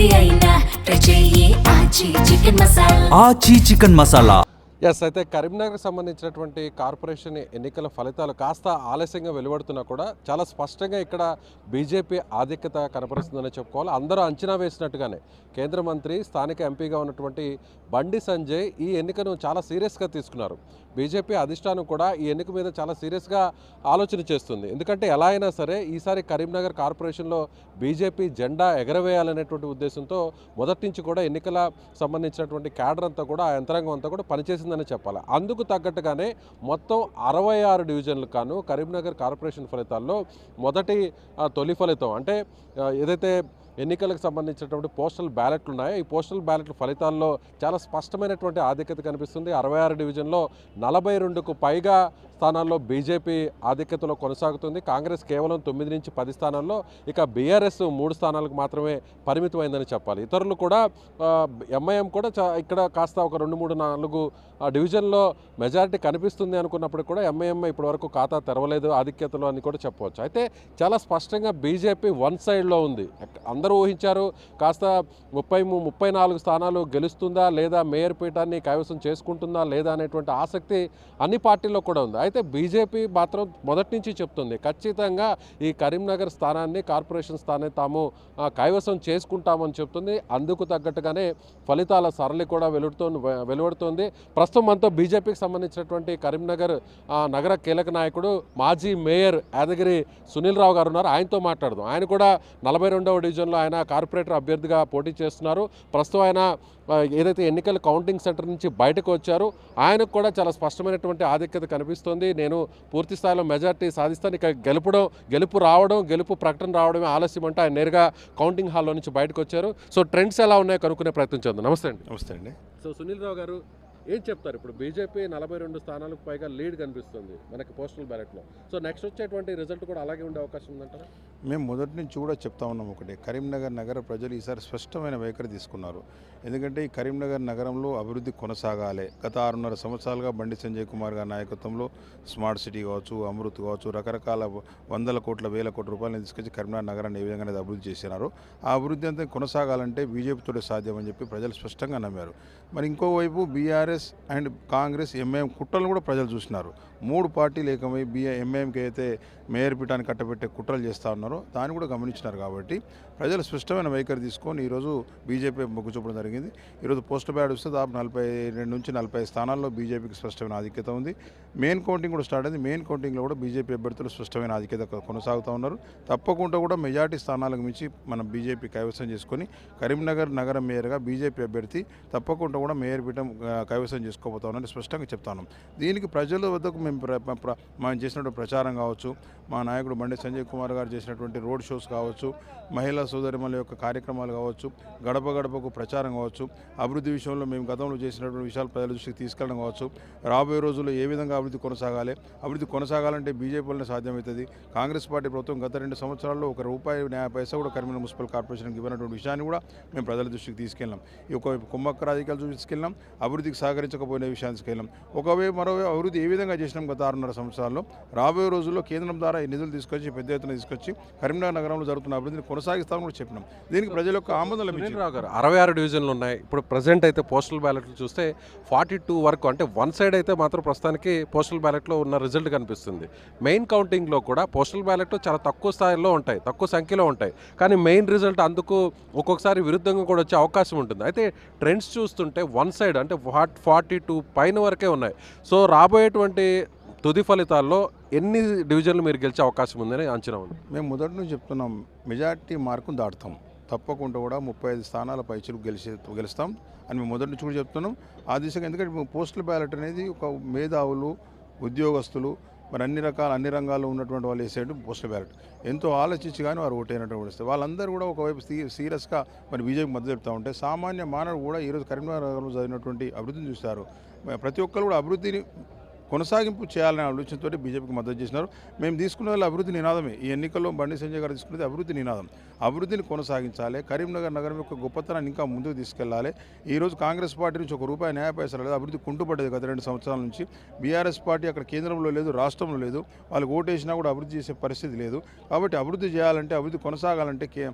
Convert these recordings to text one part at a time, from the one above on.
ఏది అయినా ట్రై చెయ్యి ఆచి చికెన్ మసాలా. ఆచి చికెన్ మసాలా. ఎస్, అయితే కరీంనగర్కి సంబంధించినటువంటి కార్పొరేషన్ ఎన్నికల ఫలితాలు కాస్త ఆలస్యంగా వెలువడుతున్నా కూడా చాలా స్పష్టంగా ఇక్కడ బీజేపీ ఆధిక్యత కనపరుస్తుందని చెప్పుకోవాలి. అందరూ అంచనా వేసినట్టుగానే కేంద్ర మంత్రి స్థానిక ఎంపీగా ఉన్నటువంటి బండి సంజయ్ ఈ ఎన్నికను చాలా సీరియస్గా తీసుకున్నారు. బీజేపీ అధిష్టానం కూడా ఈ ఎన్నిక మీద చాలా సీరియస్గా ఆలోచన చేస్తుంది. ఎందుకంటే ఎలా అయినా సరే ఈసారి కరీంనగర్ కార్పొరేషన్లో బీజేపీ జెండా ఎగరవేయాలనేటువంటి ఉద్దేశంతో మొదటి నుంచి కూడా ఎన్నికల సంబంధించినటువంటి క్యాడర్ అంతా కూడా ఆ యంత్రాంగం అంతా కూడా పనిచేసిందని చెప్పాలి. అందుకు తగ్గట్టుగానే మొత్తం 66 డివిజన్లకు కాను కరీంనగర్ కార్పొరేషన్ ఫలితాల్లో తొలి ఫలితం అంటే ఏదైతే ఎన్నికలకు సంబంధించినటువంటి పోస్టల్ బ్యాలెట్లు ఉన్నాయో ఈ పోస్టల్ బ్యాలెట్ల ఫలితాల్లో చాలా స్పష్టమైనటువంటి ఆధిక్యత కనిపిస్తుంది. 66 డివిజన్లో 42కు పైగా స్థానాల్లో బీజేపీ ఆధిక్యతలో కొనసాగుతుంది. కాంగ్రెస్ కేవలం 9 నుంచి 10 స్థానాల్లో, ఇక బీఆర్ఎస్ 3 స్థానాలకు మాత్రమే పరిమితమైందని చెప్పాలి. ఇతరులు కూడా ఎంఐఎం కూడా ఇక్కడ కాస్త ఒక 2, 3, 4 డివిజన్లో మెజారిటీ కనిపిస్తుంది అనుకున్నప్పుడు కూడా ఎంఐఎం ఇప్పటివరకు ఖాతా తెరవలేదు ఆధిక్యతలో అని కూడా చెప్పవచ్చు. అయితే చాలా స్పష్టంగా బీజేపీ వన్ సైడ్లో ఉంది. అందరూ ఊహించారు కాస్త 34 స్థానాలు గెలుస్తుందా లేదా, మేయర్ పీఠాన్ని కైవసం చేసుకుంటుందా లేదా అనేటువంటి ఆసక్తి అన్ని పార్టీల్లో కూడా ఉంది. అయితే బీజేపీ మాత్రం మొదటి నుంచి చెప్తుంది ఖచ్చితంగా ఈ కరీంనగర్ స్థానాన్ని, కార్పొరేషన్ స్థానాన్ని తాము కైవసం చేసుకుంటామని చెప్తుంది. అందుకు తగ్గట్టుగానే ఫలితాల సరళి కూడా వెలువడుతోంది. ప్రస్తుతం మనతో బీజేపీకి సంబంధించినటువంటి కరీంనగర్ నగర కీలక నాయకుడు మాజీ మేయర్ యాదగిరి సునీల్ రావు గారు ఉన్నారు. ఆయనతో మాట్లాడదాం. ఆయన కూడా 42వ డివిజన్లో ఆయన కార్పొరేటర్ అభ్యర్థిగా పోటీ చేస్తున్నారు. ప్రస్తుతం ఆయన ఏదైతే ఎన్నికల కౌంటింగ్ సెంటర్ నుంచి బయటకు వచ్చారు, ఆయనకు కూడా చాలా స్పష్టమైనటువంటి ఆధిక్యత కనిపిస్తుంది. నేను పూర్తి స్థాయిలో మెజార్టీ సాధిస్తాను, ఇక గెలుపు ప్రకటన రావడమే ఆలస్యం అంటే ఆయన నేరుగా కౌంటింగ్ హాల్లో నుంచి బయటకు వచ్చారు. సో ట్రెండ్స్ ఎలా ఉన్నాయో కనుక్కునే ప్రయత్నం చేద్దాం. నమస్తే అండి. సో సునీల్ రావు గారు ఏం చెప్తారు? ఇప్పుడు బీజేపీ 42 స్థానాలకు పైగా లీడ్ కనిపిస్తుంది మనకి పోస్టల్ బ్యాలెట్లో. సో నెక్స్ట్ వచ్చేటువంటి రిజల్ట్ కూడా అలాగే ఉండే అవకాశం ఉందంటారా? మేము మొదటి నుంచి కూడా చెప్తా ఉన్నాం ఒకటి, కరీంనగర్ నగర ప్రజలు ఈసారి స్పష్టమైన వైఖరి తీసుకున్నారు. ఎందుకంటే ఈ కరీంనగర్ నగరంలో అభివృద్ధి కొనసాగాలి. గత 6.5 సంవత్సరాలుగా బండి సంజయ్ కుమార్ గారి నాయకత్వంలో స్మార్ట్ సిటీ కావచ్చు, అమృత్ కావచ్చు, రకరకాల వందల కోట్ల వేల కోట్ల రూపాయలను తీసుకొచ్చి కరీంనగర్ నగరాన్ని ఏ విధంగా అభివృద్ధి చేసినారో ఆ అభివృద్ధి అంతా కొనసాగాలంటే బీజేపీతో సాధ్యమని చెప్పి ప్రజలు స్పష్టంగా నమ్మారు. మరి ఇంకోవైపు బీఆర్ఎస్ అండ్ కాంగ్రెస్, ఎంఐఎం కుట్రలను కూడా ప్రజలు చూసినారు. 3 పార్టీలు ఏకమై ఎంఐఎంకి అయితే మేయర్ పీఠాన్ని కట్టబెట్టే కుట్రలు చేస్తూ ఉన్నారో దాన్ని కూడా గమనించినారు. కాబట్టి ప్రజలు స్పష్టమైన వైఖరి తీసుకొని ఈరోజు బీజేపీ మొగ్గు చూపడం జరిగింది. ఈరోజు పోస్టల్ బ్యాలెట్ వస్తే దాదాపు 42 నుంచి 40 స్థానాల్లో బీజేపీకి స్పష్టమైన ఆధిక్యత ఉంది. మెయిన్ కౌంటింగ్ కూడా స్టార్ట్ అయింది. మెయిన్ కౌంటింగ్లో కూడా బీజేపీ అభ్యర్థులు స్పష్టమైన ఆధిక్యత కొనసాగుతూ ఉన్నారు. తప్పకుండా కూడా మెజార్టీ స్థానాలకు మించి మనం బీజేపీ కైవసం చేసుకొని కరీంనగర్ నగర మేయర్గా బీజేపీ అభ్యర్థి తప్పకుండా కూడా మేయర్ పీఠం కైవసం చేసుకోబోతా ఉన్నారని స్పష్టంగా చెప్తాను. దీనికి ప్రజల వద్దకు మనం చేసినటువంటి ప్రచారం కావచ్చు, మా నాయకుడు బండి సంజయ్ కుమార్ గారు చేసినటువంటి రోడ్ షోస్ కావచ్చు, మహిళా సోదరిమల యొక్క కార్యక్రమాలు కావచ్చు, గడప గడపకు ప్రచారం కావచ్చు, అభివృద్ధి విషయంలో మేము గతంలో చేసినటువంటి విషయాలు ప్రజల దృష్టికి తీసుకెళ్ళడం కావచ్చు, రాబోయే రోజుల్లో ఏ విధంగా అభివృద్ధి కొనసాగాలంటే బీజేపీ వల్లనే సాధ్యమవుతుంది. కాంగ్రెస్ పార్టీ ప్రభుత్వం గత 2 సంవత్సరాల్లో ₹1 కూడా కరీంనగర్ మున్సిపల్ కార్పొరేషన్కి ఇవ్వనటువంటి విషయాన్ని కూడా మేము ప్రజల దృష్టికి తీసుకెళ్ళాం. ఈ ఒక కుమ్మక్క రాజకీయాలు తీసుకెళ్ళాం, అభివృద్ధికి సహకరించకపోయిన విషయాన్ని తీసుకెళ్ళాం. మరోవైపు అభివృద్ధి ఏ విధంగా చేసినాం గత 6.5 సంవత్సరాల్లో, రాబోయే రోజుల్లో కేంద్రం ద్వారా ఈ నిధులు తీసుకొచ్చి పెద్ద ఎత్తున తీసుకొచ్చి కరీంనగర్ నగరంలో జరుగుతున్న అభివృద్ధిని కొనసాగిస్తామని కూడా చెప్పినాం. దీనికి ప్రజల యొక్క ఆమోదం లభించింది. 66 డివిజన్లు ఉన్నాయి. ఇప్పుడు ప్రజెంట్ అయితే పోస్టల్ బ్యాలెట్లు చూస్తే 42 వరకు, అంటే వన్ సైడ్ అయితే మాత్రం ప్రస్తుతానికి పోస్టల్ బ్యాలెట్లో ఉన్న రిజల్ట్ కనిపిస్తుంది. మెయిన్ కౌంటింగ్లో కూడా పోస్టల్ బ్యాలెట్ చాలా తక్కువ స్థాయిలో ఉంటాయి, తక్కువ సంఖ్యలో ఉంటాయి. కానీ మెయిన్ రిజల్ట్ అందుకు ఒక్కొక్కసారి విరుద్ధంగా కూడా వచ్చే అవకాశం ఉంటుంది. అయితే ట్రెండ్స్ చూస్తుంటే వన్ సైడ్ అంటే 42 పైన వరకే ఉన్నాయి. సో రాబోయేటువంటి తుది ఫలితాల్లో ఎన్ని డివిజన్లు మీరు గెలిచే అవకాశం ఉందని అంచనా ఉంది? మేము మొదటి నుంచి చెప్తున్నాం, మెజార్టీ మార్కును దాటుతాం. తప్పకుండా కూడా 35 స్థానాల పైచులు గెలుస్తాం అని మేము మొదటి నుంచి కూడా చెప్తున్నాం. ఆ దిశగా, ఎందుకంటే పోస్టల్ బ్యాలెట్ అనేది ఒక మేధావులు, ఉద్యోగస్తులు, మరి అన్ని రంగాల్లో ఉన్నటువంటి వాళ్ళు వేసేటు పోస్టల్ బ్యాలెట్ ఎంతో ఆలోచించి కానీ వారు ఓటైనటువంటి వస్తే వాళ్ళందరూ కూడా ఒకవైపు సీరియస్గా మరి బీజేపీ మద్దతు చెప్తూ ఉంటే సామాన్య మానవుడు కూడా ఈరోజు కరీంనగర్ నగరంలో జరిగినటువంటి అభివృద్ధిని చూస్తారు. ప్రతి ఒక్కరు కూడా అభివృద్ధిని కొనసాగింపు చేయాలనే ఆలోచనతో బీజేపీకి మద్దతు చేసినారు. మేము తీసుకునే వాళ్ళ అభివృద్ధి నినాదమే. ఈ ఎన్నికల్లో బండి సంజయ్ గారు తీసుకునేది అభివృద్ధి నినాదం. అభివృద్ధిని కొనసాగించాలి, కరీంనగర్ నగరం యొక్క గొప్పతనాన్ని ఇంకా ముందుకు తీసుకెళ్లాలి. ఈరోజు కాంగ్రెస్ పార్టీ నుంచి ₹1 న్యాయ పైసలు లేదు, అభివృద్ధి కుంటుపడ్డది గత 2 సంవత్సరాల నుంచి. బీఆర్ఎస్ పార్టీ అక్కడ కేంద్రంలో లేదు, రాష్ట్రంలో లేదు, వాళ్ళు ఓటేసినా కూడా అభివృద్ధి చేసే పరిస్థితి లేదు. కాబట్టి అభివృద్ధి చేయాలంటే, అభివృద్ధి కొనసాగాలంటే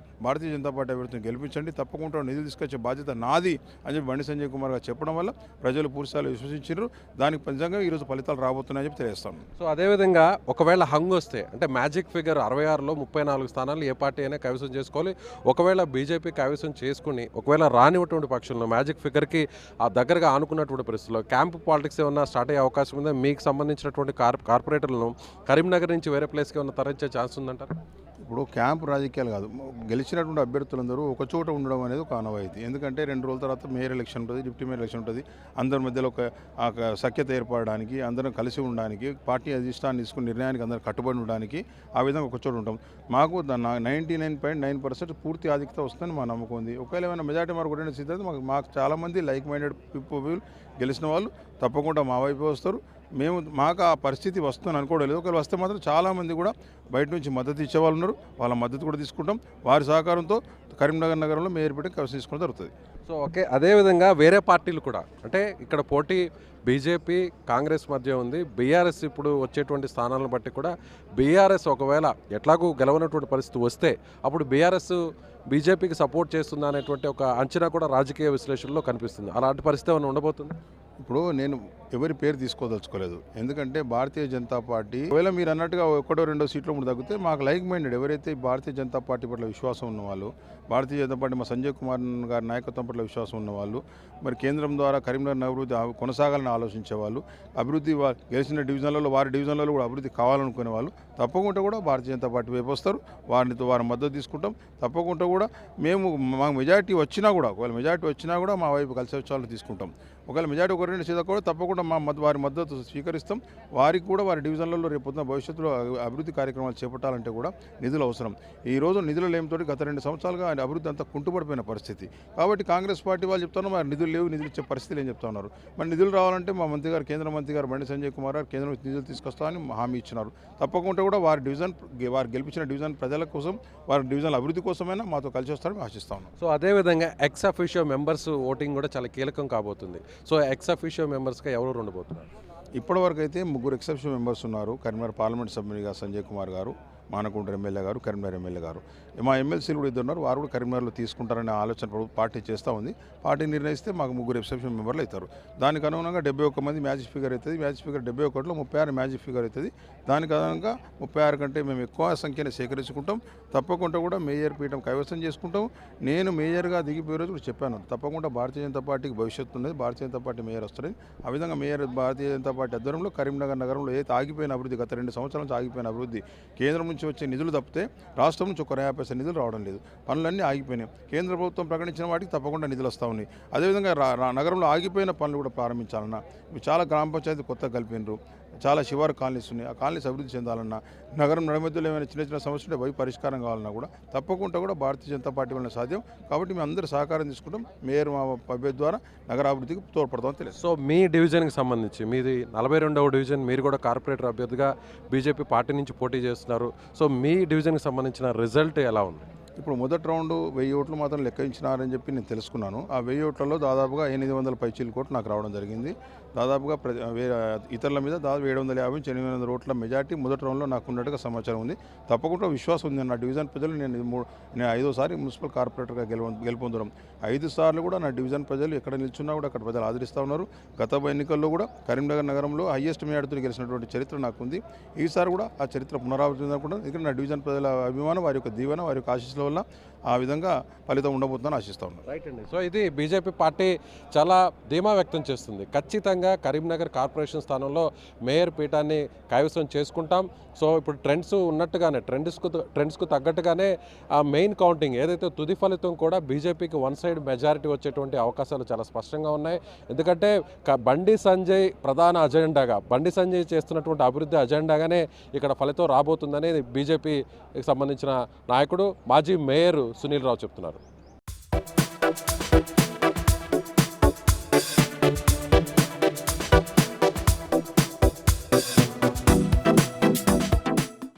భారతీయ జనతా పార్టీ అభివృద్ధిని గెలిపించండి, తప్పకుండా నిధులు తీసుకొచ్చే బాధ్యత నాది అని చెప్పి బండి సంజయ్ కుమార్ గారు చెప్పడం వల్ల ప్రజలు పూర్తిస్థాయిలో విశ్వసించారు. దానికి నిజంగా ఈరోజు ఫలితాలు రాబోతున్నాయని చెప్పి తెలియజేస్తాను. సో అదేవిధంగా ఒకవేళ హంగ్ వస్తే అంటే మ్యాజిక్ ఫిగర్ 66లో 34 స్థానాలు ఏ పార్టీ అయినా కైవసం చేసుకోవాలి. ఒకవేళ బీజేపీ కైవసం చేసుకుని ఒకవేళ రానివ్వటువంటి పక్షంలో మ్యాజిక్ ఫిగర్కి ఆ దగ్గరగా ఆనుకున్నటువంటి పరిస్థితుల్లో క్యాంప్ పాలిటిక్స్ ఏమన్నా స్టార్ట్ అయ్యే అవకాశం ఉందా? మీకు సంబంధించినటువంటి కార్పొరేటర్లను కరీంనగర్ నుంచి వేరే ప్లేస్కి ఏమన్నా తరలించే ఛాన్స్ ఉందంటారు? ఇప్పుడు క్యాంపు రాజకీయాలు కాదు, గెలిచినటువంటి అభ్యర్థులందరూ ఒక చోట ఉండడం అనేది ఒక ఆనవాయితీ. ఎందుకంటే 2 రోజుల తర్వాత మేయర్ ఎలక్షన్ ఉంటుంది, డిప్యూటీ మేయర్ ఎలక్షన్ ఉంటుంది. అందరి మధ్యలో ఒక సఖ్యత ఏర్పడడానికి, అందరం కలిసి ఉండడానికి, పార్టీ అధిష్టాన్ని తీసుకుని నిర్ణయానికి అందరూ కట్టుబడి ఉండడానికి ఆ విధంగా ఒక చోట ఉంటాం. మాకు 99.9% పూర్తి ఆధిక్యత వస్తుందని మా నమ్మకం ఉంది. ఒకవేళ ఏమైనా మెజార్టీ మార్కు కొట్టిన స్థితి మాకు చాలామంది లైక్ మైండెడ్ పీపుల్ గెలిచిన వాళ్ళు తప్పకుండా మా వైపు వస్తారు. మాకు ఆ పరిస్థితి వస్తుందని అనుకోవడం లేదు. ఒకవేళ వస్తే మాత్రం చాలామంది కూడా బయట నుంచి మద్దతు ఇచ్చేవాళ్ళు ఉన్నారు, వాళ్ళ మద్దతు కూడా తీసుకుంటాం. వారి సహకారంతో కరీంనగర్ నగరంలో మేయర్ పీఠం కైవసం తీసుకోవడం జరుగుతుంది. సో ఓకే, అదేవిధంగా వేరే పార్టీలు కూడా అంటే ఇక్కడ పోటీ బీజేపీ కాంగ్రెస్ మధ్య ఉంది. బీఆర్ఎస్ ఇప్పుడు వచ్చేటువంటి స్థానాలను బట్టి కూడా బీఆర్ఎస్ ఒకవేళ ఎట్లాగూ గెలవనటువంటి పరిస్థితి వస్తే అప్పుడు బీఆర్ఎస్ బీజేపీకి సపోర్ట్ చేస్తుందా అనేటువంటి ఒక అంచనా కూడా రాజకీయ విశ్లేషణలో కనిపిస్తుంది. అలాంటి పరిస్థితి ఏమైనా ఉండబోతుంది? ఇప్పుడు నేను ఎవరి పేరు తీసుకోదలుచుకోలేదు. ఎందుకంటే భారతీయ జనతా పార్టీ ఒకవేళ మీరు అన్నట్టుగా 1-2 సీట్లు ముందు తగ్గితే మాకు లైక్ మైండెడ్ ఎవరైతే భారతీయ జనతా పార్టీ పట్ల విశ్వాసం ఉన్నవాళ్ళు, భారతీయ జనతా పార్టీ మా సంజయ్ కుమార్ గారి నాయకత్వం పట్ల విశ్వాసం ఉన్నవాళ్ళు, మరి కేంద్రం ద్వారా కరీంనగర్ అభివృద్ధి కొనసాగాలని ఆలోచించే వాళ్ళు, అభివృద్ధి గెలిచిన డివిజన్లలో వారి డివిజన్లలో కూడా అభివృద్ధి కావాలనుకునే వాళ్ళు తప్పకుండా కూడా భారతీయ జనతా పార్టీ వైపు వస్తారు. వారి మద్దతు తీసుకుంటాం. తప్పకుండా కూడా మాకు మెజారిటీ వచ్చినా కూడా ఒకవేళ మెజారిటీ వచ్చినా కూడా మా వైపు కలిసి వచ్చాలని తీసుకుంటాం. ఒకవేళ మెజారిటీ 1-2 సీట్లు కూడా తప్పకుండా వారి మద్దతు స్వీకరిస్తాం. వారికి కూడా వారి డివిజన్లలో రేపొద్దున భవిష్యత్తులో అభివృద్ధి కార్యక్రమాలు చేపట్టాలంటే కూడా నిధులు అవసరం. ఈరోజు నిధులు లేమితోటి గత 2 సంవత్సరాలుగా అభివృద్ధి అంతా కుంటుపడిపోయిన పరిస్థితి. కాబట్టి కాంగ్రెస్ పార్టీ వాళ్ళు చెప్తున్నారు మరి నిధులు లేవు, నిధులు ఇచ్చే పరిస్థితులు ఏం చెప్తా ఉన్నారు. మరి నిధులు రావాలంటే మా మంత్రి గారు, కేంద్ర మంత్రి గారు బండి సంజయ్ కుమార్ గారు కేంద్రం నిధులు తీసుకొస్తామని హామీ ఇచ్చినారు. తప్పకుండా కూడా వారు గెలిపించిన డివిజన్ ప్రజల కోసం, వారి డివిజన్ అభివృద్ధి కోసమైనా మాతో కలిసి వస్తారని ఆశిస్తా ఉన్నాం. సో అదేవిధంగా ఎక్స్ అఫీషియో మెంబర్స్ ఓటింగ్ కూడా చాలా కీలకం కాబోతుంది. సో ఎక్స్ అఫీషియో మెంబర్స్గా ఎవరు ఉండబోతున్నారు? ఇప్పటివరకు అయితే 3 ఎక్స్ అఫీషియో మెంబర్స్ ఉన్నారు. కరీంనగర్ పార్లమెంట్ సభ్యునిగా సంజయ్ కుమార్ గారు, మానకొండ ఎమ్మెల్యే గారు, కరీంనగర్ ఎమ్మెల్యే గారు. మా ఎమ్మెల్సీలు కూడా 2 ఉన్నారు. వారు కూడా కరీంనగర్లో తీసుకుంటారనే ఆలోచన పార్టీ చేస్తూ ఉంది. పార్టీ నిర్ణయిస్తే మాకు 3 ఎక్సెప్షన్ మెంబర్లు అవుతారు. దానికి అనుగుణంగా 71 మంది మ్యాజిక్ ఫిగర్ అవుతుంది. మ్యాజిక్ ఫిగర్ 71లో 36 మ్యాజిక్ ఫిగర్ అవుతుంది. దానికి అనుగుణంగా 36 కంటే మేము ఎక్కువ సంఖ్యను సేకరించుకుంటాం. తప్పకుండా కూడా మేయర్ పీఠం కైవసం చేసుకుంటాం. నేను మేయర్గా దిగిపోయే రోజు కూడా చెప్పాను, తప్పకుండా భారతీయ జనతా పార్టీకి భవిష్యత్తు ఉన్నది, భారతీయ జనతా పార్టీ మేయర్ వస్తుంది. ఆ విధంగా మేయర్ భారతీయ జనతా పార్టీ ఆధ్వర్యంలో కరీంనగర్ నగరంలో ఏదైతే ఆగిపోయిన అభివృద్ధి, గత 2 సంవత్సరాల నుంచి ఆగిపోయిన అభివృద్ధి, కేంద్రం నుంచి వచ్చే నిధులు తప్పితే రాష్ట్రం నుంచి ఒక ₹1 నిధులు రావడం లేదు. పనులన్నీ ఆగిపోయినాయి. కేంద్ర ప్రభుత్వం ప్రకటించిన వాటికి తప్పకుండా నిధులు వస్తూ ఉన్నాయి. అదేవిధంగా నగరంలో ఆగిపోయిన పనులు కూడా ప్రారంభించాలన్నా, చాలా గ్రామ పంచాయతీ కొత్తగా కలిపినారు, చాలా శివారు కాలనీస్ ఉన్నాయి. ఆ కాలనీస్ అభివృద్ధి చెందాలన్నా, నగరం నడిమధ్యలో ఏమైనా చిన్న చిన్న సమస్యలు పోయి పరిష్కారం కావాలన్నా కూడా తప్పకుండా కూడా భారతీయ జనతా పార్టీ వల్ల సాధ్యం. కాబట్టి మేము అందరూ సహకారం తీసుకుంటాం. మేయర్ మా పబ్బే ద్వారా నగరాభివృద్ధికి తోడ్పడతామని తెలియదు. సో మీ డివిజన్కి సంబంధించి మీది 42వ డివిజన్, మీరు కూడా కార్పొరేటర్ అభ్యర్థిగా బీజేపీ పార్టీ నుంచి పోటీ చేస్తున్నారు. సో మీ డివిజన్కి సంబంధించిన రిజల్ట్ ఎలా ఉంది? ఇప్పుడు మొదటి రౌండ్ 1000 ఓట్లు మాత్రం లెక్కించినారని చెప్పి నేను తెలుసుకున్నాను. ఆ 1000 ఓట్లలో దాదాపుగా 800 పైచీల కోట్లు నాకు రావడం జరిగింది. దాదాపుగా ఇతరుల మీద దాదాపు 750-800 ఓట్ల మెజార్టీ మొదటి రౌండ్లో నాకు ఉన్నట్టుగా సమాచారం ఉంది. తప్పకుండా విశ్వాసం ఉంది నా డివిజన్ ప్రజలు. నేను 5వసారి మున్సిపల్ కార్పొరేటర్గా గెలుపొందడం, 5 సార్లు కూడా నా డివిజన్ ప్రజలు ఎక్కడ నిల్చున్నా కూడా అక్కడ ప్రజలు ఆదరిస్తూ ఉన్నారు. గత ఎన్నికల్లో కూడా కరీంనగర్ నగరంలో హైయెస్ట్ మెజార్టీతో గెలిచినటువంటి చరిత్ర నాకు ఉంది. ఈసారి కూడా ఆ చరిత్ర పునరావృతం అనుకుంటాను. ఇక్కడ నా డివిజన్ ప్రజల అభిమానం, వారి యొక్క దీవెన, వారి యొక్క ఆశీస్సుల వల్ల ఆ విధంగా ఫలితం ఉండబోతుందని ఆశిస్తా ఉన్నాను. రైట్ అండి. సో ఇది బీజేపీ పార్టీ చాలా ధీమా వ్యక్తం చేస్తుంది. ఖచ్చితంగా కరీంనగర్ కార్పొరేషన్ స్థానంలో మేయర్ పీఠాన్ని కైవసం చేసుకుంటాం. సో ఇప్పుడు ట్రెండ్స్ ఉన్నట్టుగానే ట్రెండ్స్కు తగ్గట్టుగానే ఆ మెయిన్ కౌంటింగ్ ఏదైతే తుది ఫలితం కూడా బీజేపీకి 1 సైడ్ మెజారిటీ వచ్చేటువంటి అవకాశాలు చాలా స్పష్టంగా ఉన్నాయి. ఎందుకంటే బండి సంజయ్ ప్రధాన అజెండాగా, బండి సంజయ్ చేస్తున్నటువంటి అభివృద్ధి అజెండాగానే ఇక్కడ ఫలితం రాబోతుందని బీజేపీకి సంబంధించిన నాయకుడు మాజీ మేయర్ సునీల్ రావు చెప్తున్నారు.